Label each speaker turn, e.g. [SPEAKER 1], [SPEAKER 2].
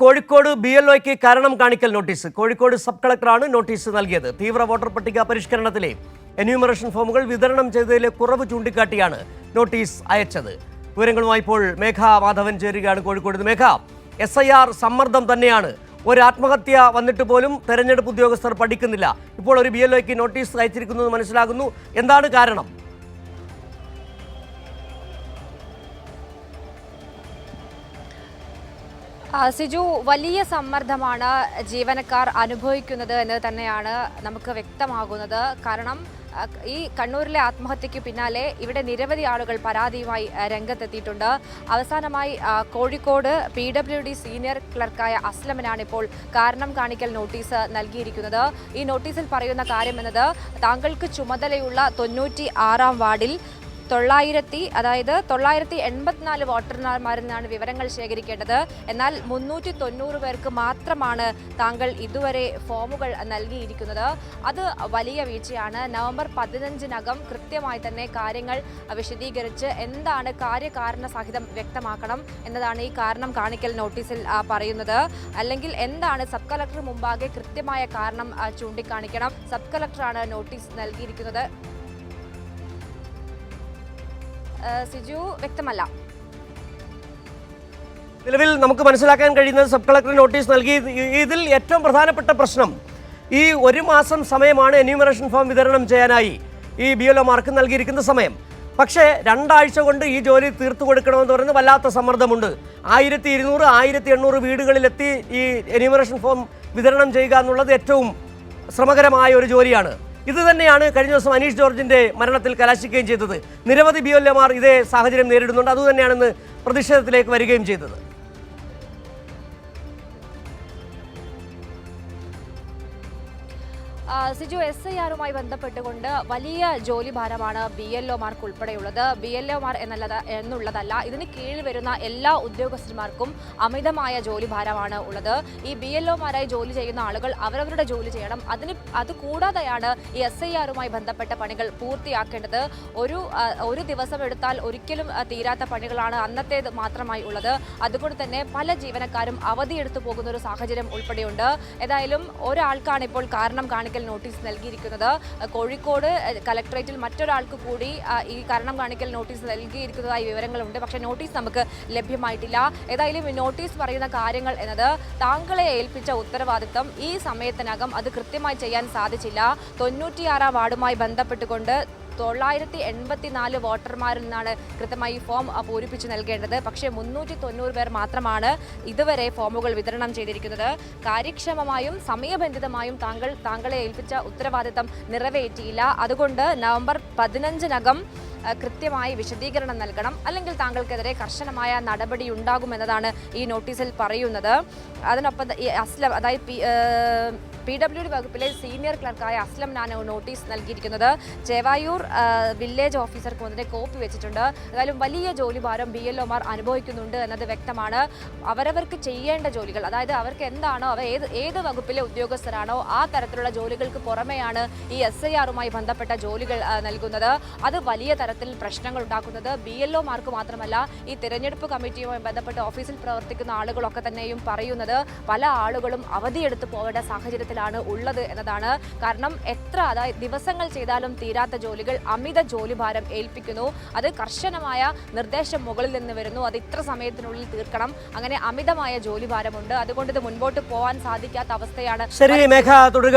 [SPEAKER 1] കോഴിക്കോട് BLOയ്ക്ക് കാരണം കാണിക്കൽ notice. Kozhikode sub കളക്ടറാണ് notice നൽകിയത്. തീവ്ര വോട്ടർ പട്ടിക പരിഷ്കരണത്തിലെ എന്യൂമറേഷൻ ഫോമുകൾ വിതരണം ചെയ്തതിലെ കുറവ് ചൂണ്ടിക്കാട്ടിയാണ് നോട്ടീസ് അയച്ചത്. വിവരങ്ങളുമായി ഇപ്പോൾ മേഘ മാധവൻ ചേരുകയാണ് കോഴിക്കോട്. മേഘ, SIR സമ്മർദ്ദം തന്നെയാണ്. ഒരു ആത്മഹത്യ വന്നിട്ട് പോലും തെരഞ്ഞെടുപ്പ് ഉദ്യോഗസ്ഥർ പഠിക്കുന്നില്ല. ഇപ്പോൾ ഒരു BLOയ്ക്ക് നോട്ടീസ് അയച്ചിരിക്കുന്നത് മനസ്സിലാകുന്നു. എന്താണ് കാരണം?
[SPEAKER 2] സിജു, വലിയ സമ്മർദ്ദമാണ് ജീവനക്കാർ അനുഭവിക്കുന്നത് എന്ന് തന്നെയാണ് നമുക്ക് വ്യക്തമാകുന്നത്. കാരണം ഈ കണ്ണൂരിലെ ആത്മഹത്യയ്ക്ക് പിന്നാലെ ഇവിടെ നിരവധി ആളുകൾ പരാതിയുമായി രംഗത്തെത്തിയിട്ടുണ്ട്. അവസാനമായി കോഴിക്കോട് PWD സീനിയർ ക്ലർക്കായ അസ്ലമിനാണ് ഇപ്പോൾ കാരണം കാണിക്കൽ നോട്ടീസ് നൽകിയിരിക്കുന്നത്. ഈ നോട്ടീസിൽ പറയുന്ന കാര്യം എന്നത്, താങ്കൾക്ക് ചുമതലയുള്ള 96-ാം വാർഡിൽ 984 വോട്ടർമാരിൽ നിന്നാണ് വിവരങ്ങൾ ശേഖരിക്കേണ്ടത്. എന്നാൽ 390 പേർക്ക് മാത്രമാണ് താങ്കൾ ഇതുവരെ ഫോമുകൾ നൽകിയിരിക്കുന്നത്. അത് വലിയ വീഴ്ചയാണ്. നവംബർ 15-നകം കൃത്യമായി തന്നെ കാര്യങ്ങൾ വിശദീകരിച്ച് എന്താണ് കാര്യകാരണ സഹിതം വ്യക്തമാക്കണം എന്നതാണ് ഈ കാരണം കാണിക്കൽ നോട്ടീസിൽ പറയുന്നത്. അല്ലെങ്കിൽ എന്താണ് സബ് കളക്ടർ മുമ്പാകെ കൃത്യമായ കാരണം ചൂണ്ടിക്കാണിക്കണം. സബ് കളക്ടറാണ് നോട്ടീസ് നൽകിയിരിക്കുന്നത്. സിജു, വ്യക്തമല്ല.
[SPEAKER 1] നിലവിൽ നമുക്ക് മനസ്സിലാക്കാൻ കഴിയുന്നത് സബ് കളക്ടർ നോട്ടീസ് നൽകി. ഇതിൽ ഏറ്റവും പ്രധാനപ്പെട്ട പ്രശ്നം, ഈ 1 മാസം സമയമാണ് എന്യൂമറേഷൻ ഫോം വിതരണം ചെയ്യാനായി ഈ BLOമാർക്ക് നൽകിയിരിക്കുന്ന സമയം. പക്ഷേ 2 ആഴ്ച കൊണ്ട് ഈ ജോലി തീർത്തു കൊടുക്കണമെന്ന് പറയുന്നത് വല്ലാത്ത സമ്മർദ്ദമുണ്ട്. 1200-1800 വീടുകളിലെത്തി ഈ എന്യൂമറേഷൻ ഫോം വിതരണം ചെയ്യുക എന്നുള്ളത് ഏറ്റവും ശ്രമകരമായ ഒരു ജോലിയാണ്. ഇത് തന്നെയാണ് കഴിഞ്ഞ ദിവസം അനീഷ് ജോർജിന്റെ മരണത്തിൽ കലാശിക്കുകയും ചെയ്തത്. നിരവധി BLOമാർ ഇതേ സാഹചര്യം നേരിടുന്നുണ്ട്. അതുതന്നെയാണെന്ന് പ്രതിഷേധത്തിലേക്ക് വരികയും ചെയ്തത്.
[SPEAKER 2] സിജു, SIRുമായി ബന്ധപ്പെട്ടുകൊണ്ട് വലിയ ജോലി ഭാരമാണ് BLOമാർക്ക് ഉൾപ്പെടെയുള്ളത്. BLOമാർ എന്നുള്ളതല്ല, ഇതിന് കീഴിൽ വരുന്ന എല്ലാ ഉദ്യോഗസ്ഥന്മാർക്കും അമിതമായ ജോലി ഭാരമാണ് ഉള്ളത്. ഈ BLOമാരായി ജോലി ചെയ്യുന്ന ആളുകൾ അവരവരുടെ ജോലി ചെയ്യണം. അതുകൂടാതെയാണ് ഈ SIRുമായി ബന്ധപ്പെട്ട പണികൾ പൂർത്തിയാക്കേണ്ടത്. ഒരു ദിവസം എടുത്താൽ ഒരിക്കലും തീരാത്ത പണികളാണ് അന്നത്തേത് മാത്രമായി ഉള്ളത്. അതുകൊണ്ട് തന്നെ പല ജീവനക്കാരും അവധിയെടുത്തു പോകുന്ന ഒരു സാഹചര്യം ഉൾപ്പെടെയുണ്ട്. ഏതായാലും ഒരാൾക്കാണ് ഇപ്പോൾ കാരണം കാണിക്കൽ നോട്ടീസ് നൽകിയിരിക്കുന്നത്. കോഴിക്കോട് കലക്ടറേറ്റിൽ മറ്റൊരാൾക്ക് കൂടി ഈ കാരണം കാണിക്കൽ നോട്ടീസ് നൽകിയിരിക്കുന്നതായി വിവരങ്ങളുണ്ട്. പക്ഷേ നോട്ടീസ് നമുക്ക് ലഭ്യമായിട്ടില്ല. ഏതായാലും ഈ നോട്ടീസ് പറയുന്ന കാര്യങ്ങൾ എന്നത്, താങ്കളെ ഏൽപ്പിച്ച ഉത്തരവാദിത്തം ഈ സമയത്തിനകം അത് കൃത്യമായി ചെയ്യാൻ സാധിച്ചില്ല. 96-ാം വാർഡുമായി ബന്ധപ്പെട്ടുകൊണ്ട് 984 വോട്ടർമാരിൽ നിന്നാണ് കൃത്യമായി ഫോം പൂരിപ്പിച്ച് നൽകേണ്ടത്. പക്ഷേ 390 പേർ മാത്രമാണ് ഇതുവരെ ഫോമുകൾ വിതരണം ചെയ്തിരിക്കുന്നത്. കാര്യക്ഷമമായും സമയബന്ധിതമായും താങ്കളെ ഏൽപ്പിച്ച ഉത്തരവാദിത്തം നിറവേറ്റിയില്ല. അതുകൊണ്ട് നവംബർ 15-നകം കൃത്യമായി വിശദീകരണം നൽകണം, അല്ലെങ്കിൽ താങ്കൾക്കെതിരെ കർശനമായ നടപടി ഉണ്ടാകുമെന്നതാണ് ഈ നോട്ടീസിൽ പറയുന്നത്. അതിനൊപ്പം ഈ അസ്ലം, അതായത് PWD വകുപ്പിലെ സീനിയർ ക്ലർക്കായ അസ്ലമിനാണ് നോട്ടീസ് നൽകിയിരിക്കുന്നത്. ചേവായൂർ വില്ലേജ് ഓഫീസർക്ക് അതിൻ്റെ കോപ്പി വെച്ചിട്ടുണ്ട്. ഏതായാലും വലിയ ജോലിഭാരം BLOമാർ അനുഭവിക്കുന്നുണ്ട് എന്നത് വ്യക്തമാണ്. അവരവർക്ക് ചെയ്യേണ്ട ജോലികൾ, അതായത് അവർക്ക് എന്താണോ, അവർ ഏത് വകുപ്പിലെ ഉദ്യോഗസ്ഥരാണോ ആ തരത്തിലുള്ള ജോലികൾക്ക് പുറമെയാണ് ഈ SIRുമായി ബന്ധപ്പെട്ട ജോലികൾ നൽകുന്നത്. അത് വലിയ തരത്തിൽ പ്രശ്നങ്ങൾ ഉണ്ടാക്കുന്നത് BLOമാർക്ക് മാത്രമല്ല, ഈ തിരഞ്ഞെടുപ്പ് കമ്മിറ്റിയുമായി ബന്ധപ്പെട്ട് ഓഫീസിൽ പ്രവർത്തിക്കുന്ന ആളുകളൊക്കെ തന്നെയും പറയുന്നത് പല ആളുകളും അവധിയെടുത്ത് പോകേണ്ട സാഹചര്യത്തിലാണ് ഉള്ളത് എന്നതാണ്. കാരണം അതായത് ദിവസങ്ങൾ ചെയ്താലും തീരാത്ത ജോലികൾ അമിത ജോലിഭാരം ഏൽപ്പിക്കുന്നു. അത് കർശനമായ നിർദ്ദേശം മുകളിൽ നിന്ന് വരുന്നു. അത് ഇത്ര സമയത്തിനുള്ളിൽ തീർക്കണം. അങ്ങനെ അമിതമായ ജോലിഭാരമുണ്ട്. അതുകൊണ്ട് ഇത് മുൻപോട്ട് പോകാൻ സാധിക്കാത്ത അവസ്ഥയാണ്.
[SPEAKER 1] ശരി മേഘ, തുടരുക.